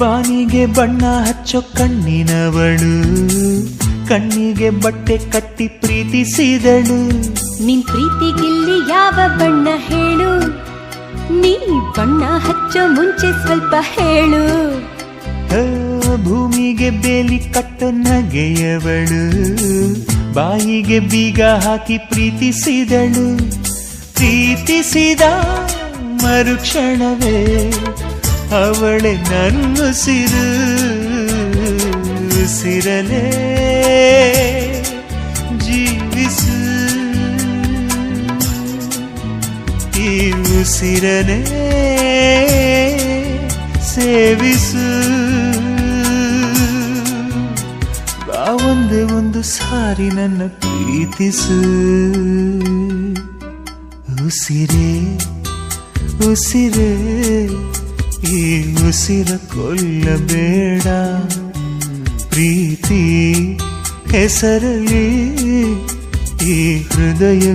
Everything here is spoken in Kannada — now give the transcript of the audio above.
ಬಾನಿಗೆ ಬಣ್ಣ ಹಚ್ಚೋ ಕಣ್ಣಿನವಳು, ಕಣ್ಣಿಗೆ ಬಟ್ಟೆ ಕಟ್ಟಿ ಪ್ರೀತಿಸಿದಳು. ನಿನ್ ಪ್ರೀತಿಗಿಲ್ಲಿ ಯಾವ ಬಣ್ಣ ಹೇಳು, ನೀ ಬಣ್ಣ ಹಚ್ಚೋ ಮುಂಚೆ ಸ್ವಲ್ಪ ಹೇಳು. ಭೂಮಿಗೆ ಬೇಲಿ ಕಟ್ಟೋ ನಗೆಯವಳು, ಬಾಯಿಗೆ ಬೀಗ ಹಾಕಿ ಪ್ರೀತಿಸಿದಳು. ಪ್ರೀತಿಸಿದ ಮರುಕ್ಷಣವೇ ಅವಳೆ ನನ್ನುಸಿರು. ಉಸಿರಲೇ ಜೀವಿಸು, ಈ ಉಸಿರನೇ ಸೇವಿಸು. ಬಾ ಒಂದೇ ಒಂದು ಸಾರಿ ನನ್ನ ಪ್ರೀತಿಸು. ಉಸಿರೇ ಉಸಿರೇ ಈ ಉಸಿರ ಕೊಲ್ಲಬೇಡ. ಪ್ರೀತಿ ಹೆಸರಲ್ಲಿ ಈ ಹೃದಯ